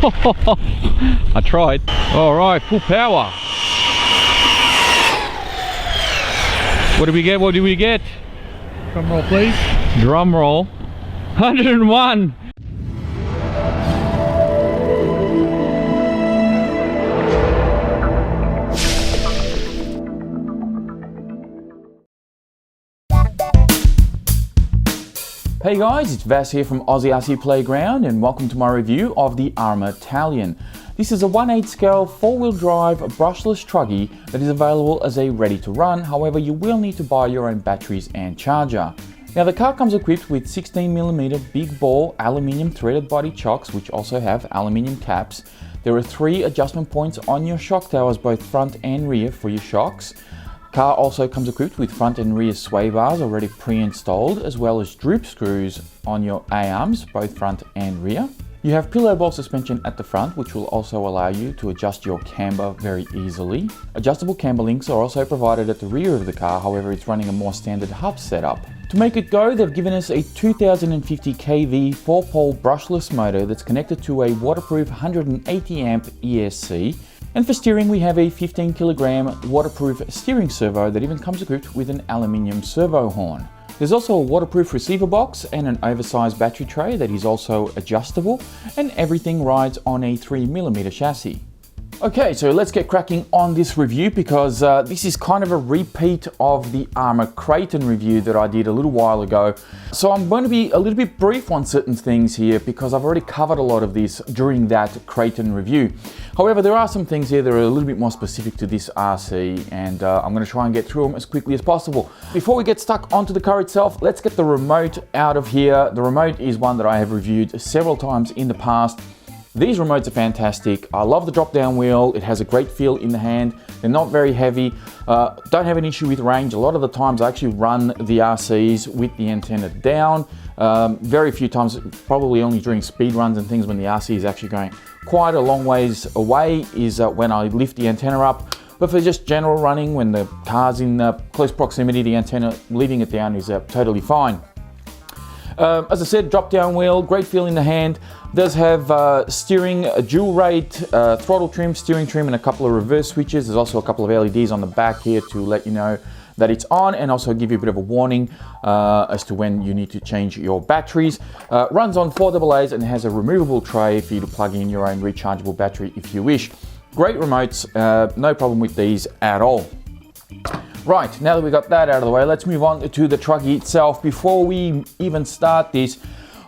I tried. All right, full power. What do we get? What do we get? Drum roll, please. Drum roll. 101. Hey guys, it's Vas here from Aussie RC Playground and welcome to my review of the ARRMA Talion. This is a 1/8 scale 4-wheel drive brushless truggy that is available as a ready to run, however you will need to buy your own batteries and charger. Now the car comes equipped with 16mm big bore aluminium threaded body chocks which also have aluminium caps. There are 3 adjustment points on your shock towers, both front and rear, for your shocks. Car also comes equipped with front and rear sway bars already pre-installed, as well as droop screws on your A-arms, both front and rear. You have pillow ball suspension at the front, which will also allow you to adjust your camber very easily. Adjustable camber links are also provided at the rear of the car, however it's running a more standard hub setup. To make it go, they've given us a 2050 kV 4-pole brushless motor that's connected to a waterproof 180 amp ESC. And for steering, we have a 15 kilogram waterproof steering servo that even comes equipped with an aluminium servo horn. There's also a waterproof receiver box and an oversized battery tray that is also adjustable, and everything rides on a 3mm chassis. Okay, so let's get cracking on this review because this is kind of a repeat of the ARRMA Kraton review that I did a little while ago. So I'm going to be a little bit brief on certain things here because I've already covered a lot of this during that Kraton review. However, there are some things here that are a little bit more specific to this RC, and I'm going to try and get through them as quickly as possible. Before we get stuck onto the car itself, let's get the remote out of here. The remote is one that I have reviewed several times in the past. These remotes are fantastic. I love the drop down wheel. It has a great feel in the hand. They're not very heavy. Don't have an issue with range. A lot of the times I actually run the RCs with the antenna down. Very few times, probably only during speed runs and things when the RC is actually going quite a long ways away is when I lift the antenna up. But for just general running, when the car's in close proximity, the antenna, leaving it down is totally fine. As I said, drop down wheel, great feel in the hand. Does have steering, a dual rate, throttle trim, steering trim, and a couple of reverse switches. There's also a couple of LEDs on the back here to let you know that it's on and also give you a bit of a warning as to when you need to change your batteries. Runs on 4 AA's and has a removable tray for you to plug in your own rechargeable battery if you wish. Great remotes, no problem with these at all. Right, now that we got that out of the way, let's move on to the truggy itself. Before we even start this,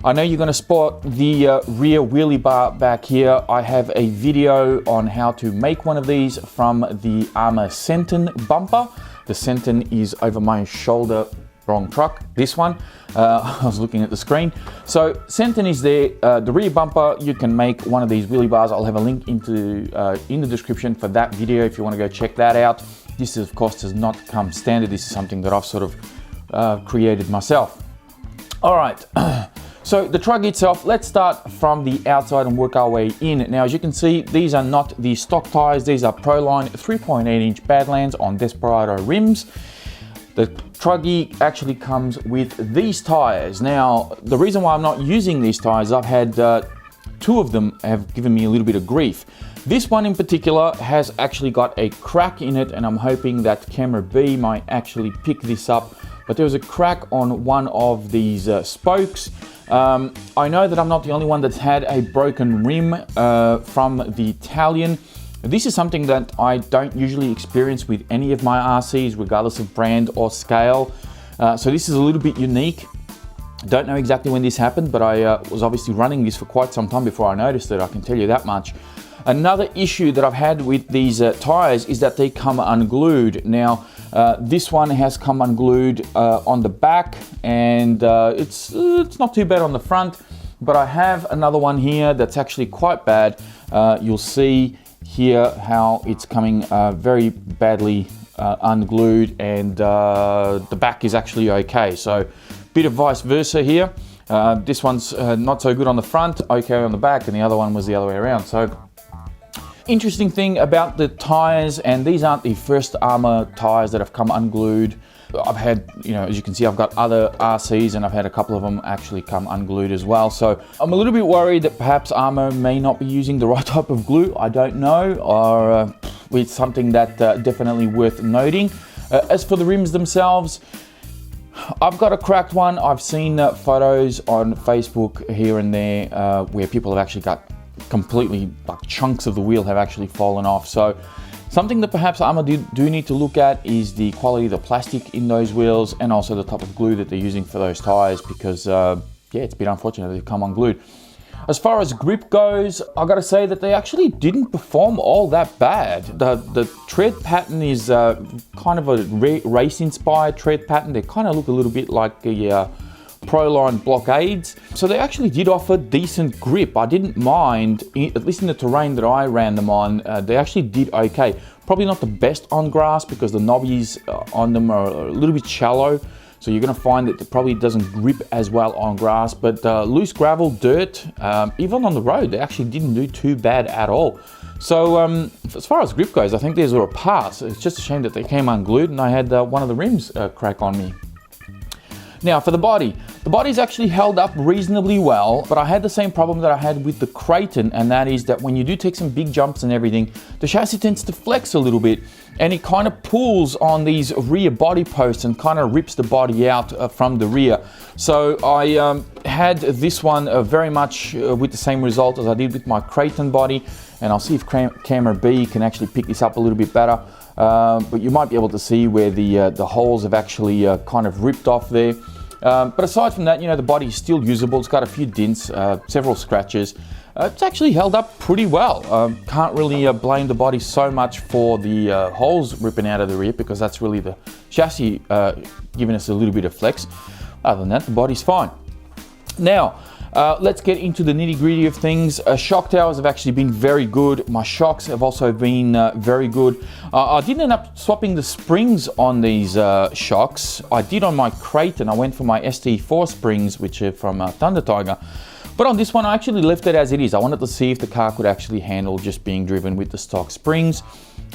I know you're going to spot the rear wheelie bar back here. I have a video on how to make one of these from the ARRMA Senton bumper. The Senton is over my shoulder, wrong truck, this one. I was looking at the screen. So Senton is there, the rear bumper, you can make one of these wheelie bars. I'll have a link in the description for that video if you want to go check that out. This, of course, does not come standard. This is something that I've sort of created myself. All right, so the truggy itself, let's start from the outside and work our way in. Now, as you can see, these are not the stock tires. These are Proline 3.8-inch Badlands on Desperado rims. The truggy actually comes with these tires. Now, the reason why I'm not using these tires, I've had 2 of them have given me a little bit of grief. This one in particular has actually got a crack in it, and I'm hoping that camera B might actually pick this up. But there was a crack on one of these spokes. I know that I'm not the only one that's had a broken rim from the Talion. This is something that I don't usually experience with any of my RCs, regardless of brand or scale. So this is a little bit unique. Don't know exactly when this happened, but I was obviously running this for quite some time before I noticed it, I can tell you that much. Another issue that I've had with these tires is that they come unglued. Now, this one has come unglued on the back, and it's not too bad on the front, but I have another one here that's actually quite bad. You'll see here how it's coming very badly unglued, and the back is actually okay. So, bit of vice versa here. This one's not so good on the front, okay on the back, and the other one was the other way around. So, interesting thing about the tires, and these aren't the first ARRMA tires that have come unglued. I've had, as you can see, I've got other RCs and I've had a couple of them actually come unglued as well. So I'm a little bit worried that perhaps ARRMA may not be using the right type of glue. I don't know, or it's something that definitely worth noting. As for the rims themselves, I've got a cracked one. I've seen photos on Facebook here and there where people have actually got completely, like, chunks of the wheel have actually fallen off. So something that perhaps ARRMA do need to look at is the quality of the plastic in those wheels and also the type of glue that they're using for those tires, because yeah, it's a bit unfortunate they've come unglued. As far as grip goes, I gotta say that they actually didn't perform all that bad. The tread pattern is kind of a race-inspired tread pattern. They kind of look a little bit like the Proline blockades. So they actually did offer decent grip. I didn't mind, at least in the terrain that I ran them on, they actually did okay. Probably not the best on grass because the knobbies on them are a little bit shallow. So you're going to find that it probably doesn't grip as well on grass, but loose gravel, dirt, even on the road, they actually didn't do too bad at all. So as far as grip goes, I think these were a pass. It's just a shame that they came unglued and I had one of the rims crack on me. Now for the body's actually held up reasonably well, but I had the same problem that I had with the Kraton, and that is that when you do take some big jumps and everything, the chassis tends to flex a little bit and it kind of pulls on these rear body posts and kind of rips the body out from the rear. So I had this one very much with the same result as I did with my Kraton body, and I'll see if camera B can actually pick this up a little bit better. But you might be able to see where the holes have actually kind of ripped off there. But aside from that, the body is still usable. It's got a few dents, several scratches. It's actually held up pretty well. Can't really blame the body so much for the holes ripping out of the rear, because that's really the chassis giving us a little bit of flex. Other than that, the body's fine. Now, let's get into the nitty-gritty of things. Shock towers have actually been very good. My shocks have also been very good. I didn't end up swapping the springs on these shocks. I did on my Kraton. I went for my ST4 springs, which are from Thunder Tiger. But on this one, I actually left it as it is. I wanted to see if the car could actually handle just being driven with the stock springs.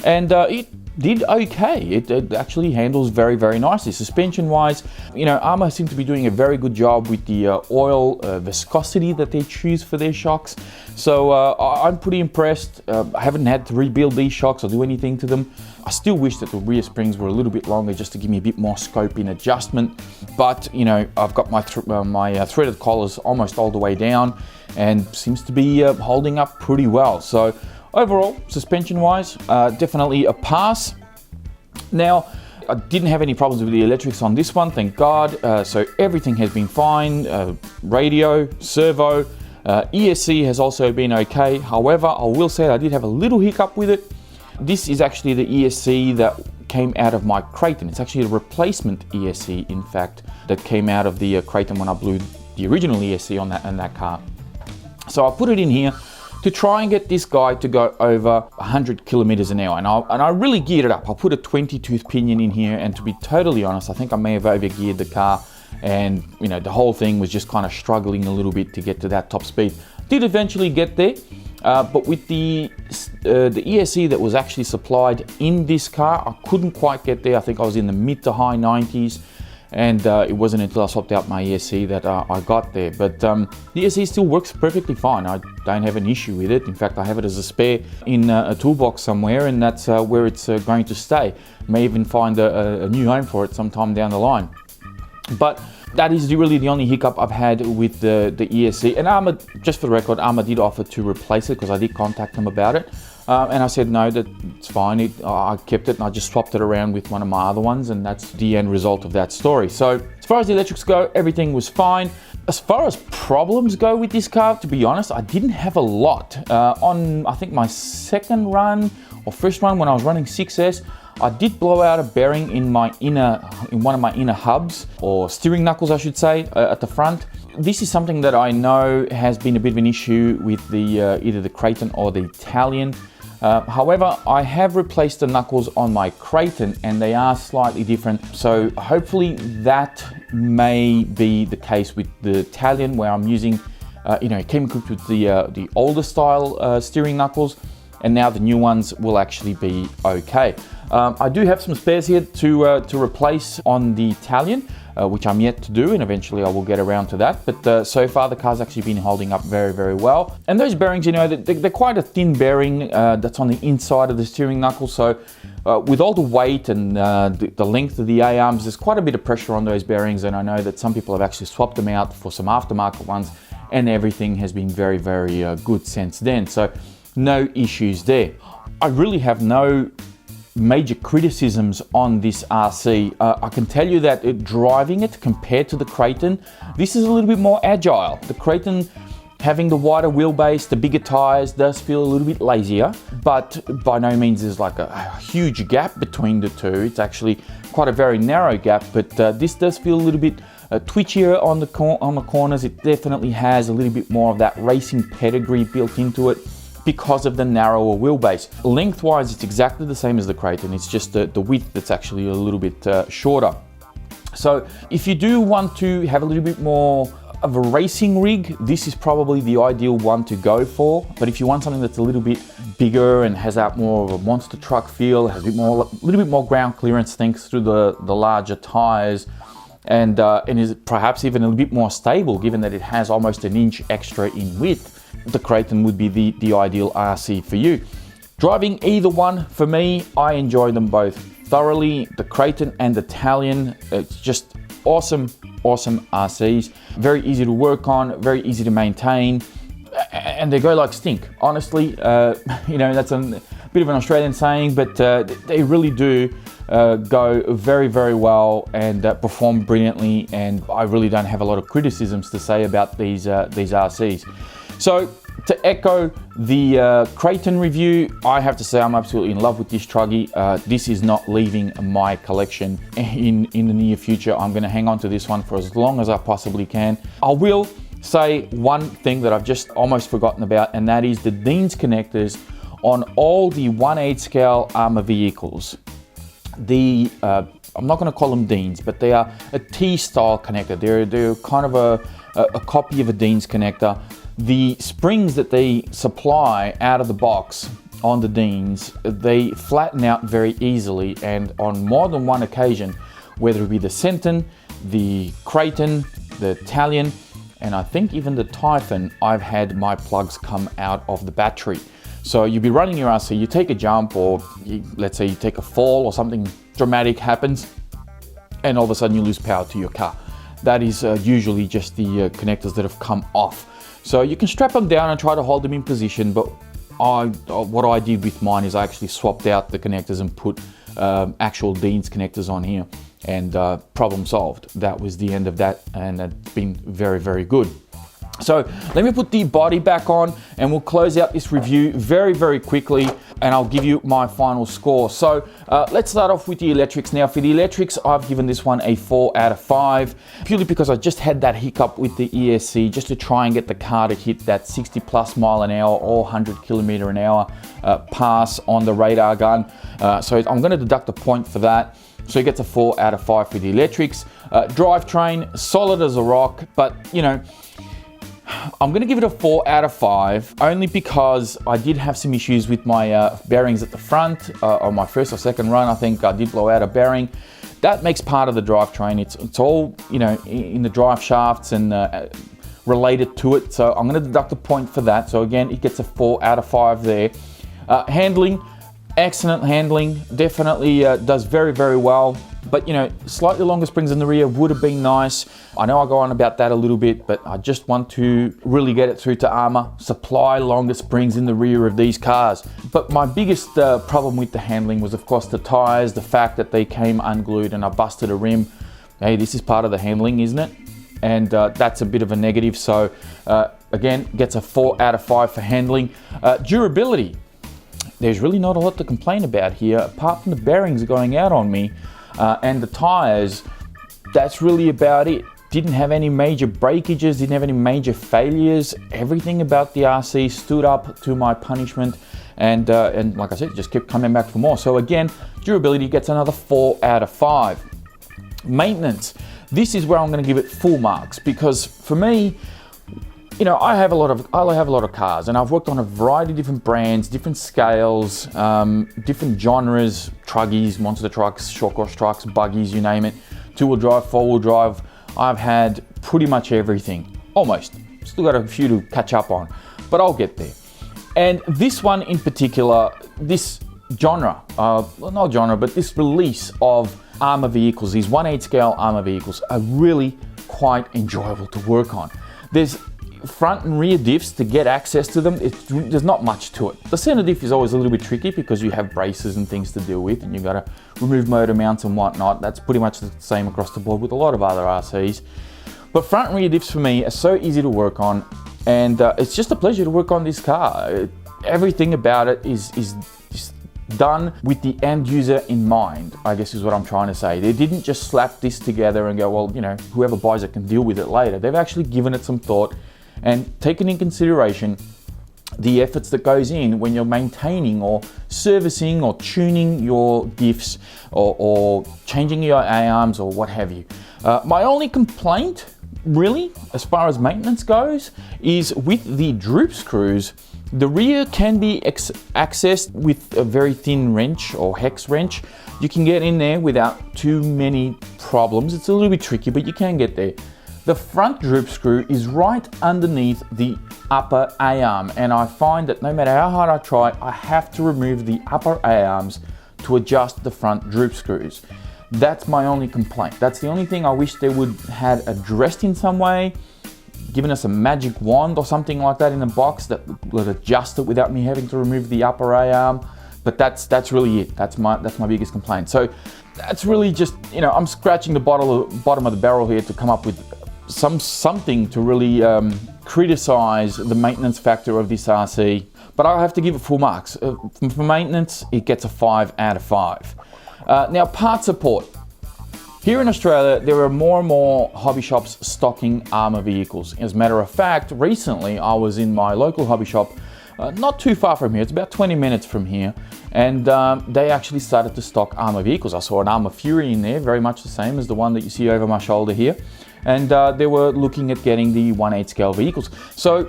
And it did okay. It actually handles very, very nicely. Suspension-wise, ARRMA seem to be doing a very good job with the oil viscosity that they choose for their shocks. So I'm pretty impressed. I haven't had to rebuild these shocks or do anything to them. I still wish that the rear springs were a little bit longer just to give me a bit more scope in adjustment. But, I've got my threaded collars almost all the way down and seems to be holding up pretty well. So overall, suspension-wise, definitely a pass. Now, I didn't have any problems with the electrics on this one, thank God. So everything has been fine. Radio, servo, ESC has also been okay. However, I will say I did have a little hiccup with it. This is actually the ESC that came out of my Kraton. It's actually a replacement ESC, in fact, that came out of the Kraton when I blew the original ESC on that car. So I put it in here to try and get this guy to go over 100 kilometers an hour. And I really geared it up. I put a 20-tooth pinion in here, and to be totally honest, I think I may have overgeared the car, and the whole thing was just kind of struggling a little bit to get to that top speed. Did eventually get there, but with the ESC that was actually supplied in this car, I couldn't quite get there. I think I was in the mid to high 90s. And it wasn't until I swapped out my ESC that I got there. But the ESC still works perfectly fine. I don't have an issue with it. In fact, I have it as a spare in a toolbox somewhere, and that's where it's going to stay. May even find a new home for it sometime down the line. But that is really the only hiccup I've had with the ESC. And ARRMA, just for the record, ARRMA did offer to replace it because I did contact them about it. And I said, no, that's fine. I kept it and I just swapped it around with one of my other ones, and that's the end result of that story. So as far as the electrics go, everything was fine. As far as problems go with this car, to be honest, I didn't have a lot. On, I think, my second run or first run when I was running 6S, I did blow out a bearing in one of my inner hubs, or steering knuckles, I should say, at the front. This is something that I know has been a bit of an issue with the either the Kraton or the Talion. However, I have replaced the knuckles on my Kraton and they are slightly different. So hopefully that may be the case with the Talion, where I'm using, it came equipped with the older style steering knuckles. and now the new ones will actually be okay. I do have some spares here to replace on the Talion, which I'm yet to do, and eventually I will get around to that. But so far the car's actually been holding up very, very well. And those bearings, you know, they're quite a thin bearing that's on the inside of the steering knuckle. So with all the weight and the length of the A-arms, there's quite a bit of pressure on those bearings. And I know that some people have actually swapped them out for some aftermarket ones, and everything has been very, very good since then. So no issues there. I really have no major criticisms on this RC. I can tell you that driving it compared to the Kraton, this is a little bit more agile. The Kraton, having the wider wheelbase, the bigger tires, does feel a little bit lazier, but by no means is like a huge gap between the two. It's actually quite a very narrow gap, but this does feel a little bit twitchier on the corners. It definitely has a little bit more of that racing pedigree built into it, because of the narrower wheelbase. Lengthwise, it's exactly the same as the Kraton. It's just the width that's actually a little bit shorter. So if you do want to have a little bit more of a racing rig, this is probably the ideal one to go for. But if you want something that's a little bit bigger and has that more of a monster truck feel, has a little bit more ground clearance thanks to the larger tires, and is perhaps even a little bit more stable, given that it has almost an inch extra in width, the Kraton would be the ideal RC for you. Driving either one, for me, I enjoy them both thoroughly. The Kraton and the Talion, it's just awesome RCs. Very easy to work on, very easy to maintain, and they go like stink. Honestly, you know, that's a bit of an Australian saying, but they really do go very, very well and perform brilliantly, and I really don't have a lot of criticisms to say about these RCs. So to echo the Kraton review, I have to say I'm absolutely in love with this Truggy. This is not leaving my collection in the near future. I'm going to hang on to this one for as long as I possibly can. I will say one thing that I've just almost forgotten about, and that is the Dean's connectors on all the 1/8 scale ARRMA vehicles. I'm not going to call them Deans, but they are a T-style connector. They're kind of a copy of a Dean's connector. The springs that they supply out of the box on the Deans, they flatten out very easily, and on more than one occasion, whether it be the Senton, the Kraton, the Talion, and I think even the Typhon, I've had my plugs come out of the battery. So you'll be running your RC, you take a jump, or let's say you take a fall or something dramatic happens, and all of a sudden you lose power to your car. That is usually just the connectors that have come off. So you can strap them down and try to hold them in position, but what I did with mine is I actually swapped out the connectors and put actual Dean's connectors on here, and problem solved. That was the end of that, and it's been very, very good. So let me put the body back on and we'll close out this review very, very quickly, and I'll give you my final score. So let's start off with the electrics. Now for the electrics, I've given this one a 4 out of 5, purely because I just had that hiccup with the ESC just to try and get the car to hit that 60+ mile an hour or 100 km an hour pass on the radar gun. So I'm going to deduct a point for that. So it gets a 4 out of 5 for the electrics. Drivetrain, solid as a rock, but you know, I'm going to give it a 4 out of 5 only because I did have some issues with my bearings at the front. On my first or second run, I think I did blow out a bearing. That makes part of the drivetrain. It's all, you know, in the drive shafts and related to it. So I'm going to deduct a point for that. So again, it gets a 4 out of 5 there. Handling, excellent handling. Definitely does very, very well. But you know, slightly longer springs in the rear would have been nice. I know I go on about that a little bit, but I just want to really get it through to ARRMA. Supply longer springs in the rear of these cars. But my biggest problem with the handling was, of course, the tires, the fact that they came unglued and I busted a rim. Hey, this is part of the handling, isn't it? And that's a bit of a negative. So again, gets a 4 out of 5 for handling. Durability. There's really not a lot to complain about here, apart from the bearings going out on me. And the tires, that's really about it. Didn't have any major breakages, didn't have any major failures. Everything about the RC stood up to my punishment, and like I said, just kept coming back for more. So again, durability gets another 4 out of 5. Maintenance, this is where I'm going to give it full marks, because for me, you know, I have a lot of cars, and I've worked on a variety of different brands, different scales, different genres, truggies, monster trucks, short course trucks, buggies, you name it, 2-wheel drive, 4-wheel drive. I've had pretty much everything, almost. Still got a few to catch up on, but I'll get there. And this one in particular, this genre, well, not genre, but this release of ARRMA vehicles, these 1/8 scale ARRMA vehicles, are really quite enjoyable to work on. There's front and rear diffs to get access to them. There's not much to it. The center diff is always a little bit tricky because you have braces and things to deal with, and you've got to remove motor mounts and whatnot. That's pretty much the same across the board with a lot of other RCs. But front and rear diffs for me are so easy to work on, and it's just a pleasure to work on this car. Everything about it is just done with the end user in mind, I guess is what I'm trying to say. They didn't just slap this together and go, well, you know, whoever buys it can deal with it later. They've actually given it some thought and taken in consideration the efforts that goes in when you're maintaining or servicing or tuning your diffs or changing your ARRMs or what have you. My only complaint, really, as far as maintenance goes, is with the droop screws. The rear can be accessed with a very thin wrench or hex wrench. You can get in there without too many problems. It's a little bit tricky, but you can get there. The front droop screw is right underneath the upper A-arm, and I find that no matter how hard I try, I have to remove the upper A-arms to adjust the front droop screws. That's my only complaint. That's the only thing I wish they would had addressed in some way, given us a magic wand or something like that in the box that would adjust it without me having to remove the upper A-arm. But that's really it. That's my biggest complaint. So that's really just, you know, I'm scratching the bottom of the barrel here to come up with something to really criticize the maintenance factor of this RC. But I'll have to give it full marks. For maintenance, it gets a 5 out of 5. Now, part support. Here in Australia, there are more and more hobby shops stocking ARRMA vehicles. As a matter of fact, recently I was in my local hobby shop, not too far from here, it's about 20 minutes from here, and they actually started to stock ARRMA vehicles. I saw an ARRMA Fury in there, very much the same as the one that you see over my shoulder here, and they were looking at getting the 1/8 scale vehicles. So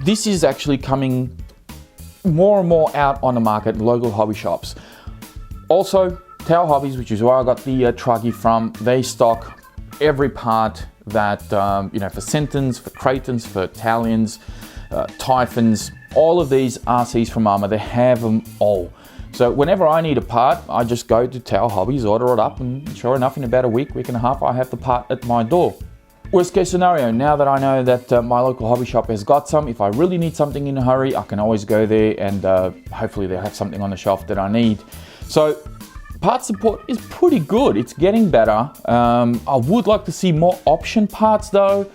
this is actually coming more and more out on the market in local hobby shops. Also, Tao Hobbies, which is where I got the Truggy from, they stock every part that, you know, for Centons, for Kratons, for Talions, Typhons, all of these RCs from ARRMA, they have them all. So whenever I need a part, I just go to Tao Hobbies, order it up, and sure enough, in about a week and a half, I have the part at my door. Worst case scenario, now that I know that my local hobby shop has got some, if I really need something in a hurry, I can always go there and hopefully they'll have something on the shelf that I need. So part support is pretty good. It's getting better. I would like to see more option parts though.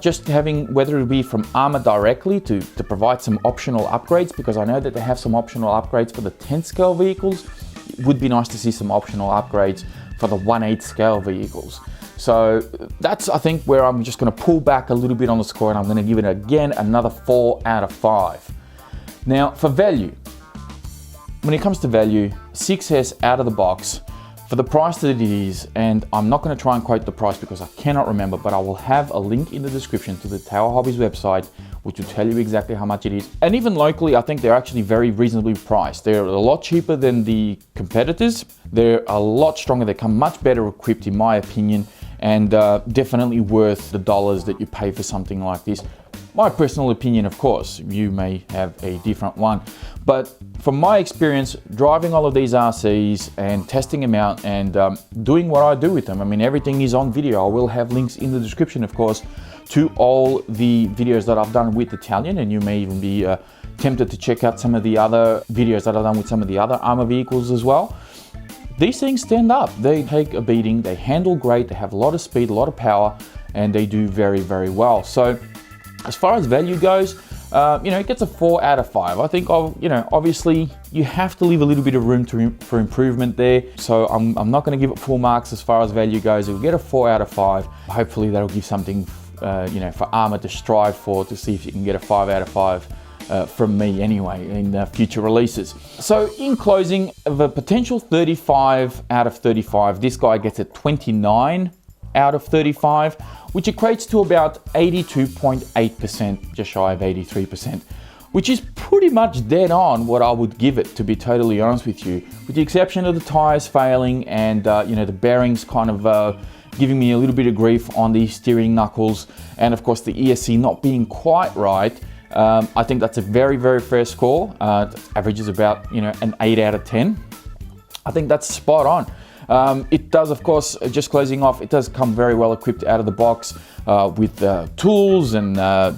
Just having, whether it be from ARRMA directly to provide some optional upgrades, because I know that they have some optional upgrades for the 10 scale vehicles. It would be nice to see some optional upgrades for the 1/8 scale vehicles. So that's, I think, where I'm just going to pull back a little bit on the score, and I'm going to give it again another 4 out of 5. Now for value, when it comes to value, 6S out of the box for the price that it is, and I'm not going to try and quote the price because I cannot remember, but I will have a link in the description to the Tao Hobbies website which will tell you exactly how much it is. And even locally, I think they're actually very reasonably priced. They're a lot cheaper than the competitors. They're a lot stronger. They come much better equipped in my opinion, and definitely worth the dollars that you pay for something like this. My personal opinion, of course, you may have a different one, but from my experience driving all of these RCs and testing them out and doing what I do with them, I mean, everything is on video. I will have links in the description, of course, to all the videos that I've done with the Talion, and you may even be tempted to check out some of the other videos that I've done with some of the other ARRMA vehicles as well. These things stand up. They take a beating, they handle great, they have a lot of speed, a lot of power, and they do very, very well. So as far as value goes, you know, it gets a 4 out of 5. I think, you know, obviously you have to leave a little bit of room for improvement there. So I'm not going to give it full marks as far as value goes. It'll get a 4 out of 5. Hopefully that'll give something, you know, for ARRMA to strive for, to see if you can get a 5 out of 5 from me anyway in future releases. So in closing, of a potential 35 out of 35, this guy gets a 29 out of 35, which equates to about 82.8%, just shy of 83%, which is pretty much dead on what I would give it, to be totally honest with you, with the exception of the tires failing and you know, the bearings kind of giving me a little bit of grief on the steering knuckles, and of course the ESC not being quite right. I think that's a very, very fair score. Averages about, you know, an 8 out of 10. I think that's spot on. It does, of course, just closing off, it does come very well equipped out of the box with tools and a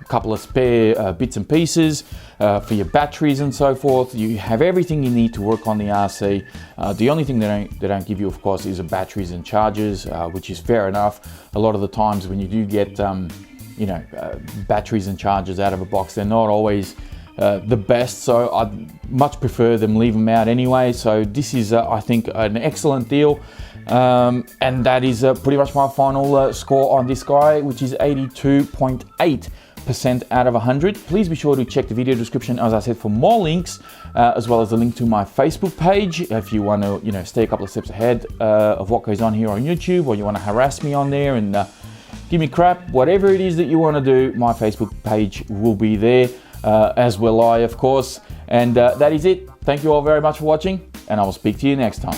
couple of spare bits and pieces for your batteries and so forth. You have everything you need to work on the RC. The only thing they don't give you, of course, is batteries and chargers, which is fair enough. A lot of the times when you do get you know, batteries and chargers out of a box, they're not always the best, so I'd much prefer them leave them out anyway. So this is I think an excellent deal, and that is pretty much my final score on this guy, which is 82.8% out of 100. Please be sure to check the video description, as I said, for more links, as well as the link to my Facebook page if you want to, you know, stay a couple of steps ahead of what goes on here on YouTube, or you want to harass me on there and give me crap. Whatever it is that you want to do, my Facebook page will be there, as will I, of course. And that is it. Thank you all very much for watching, and I will speak to you next time.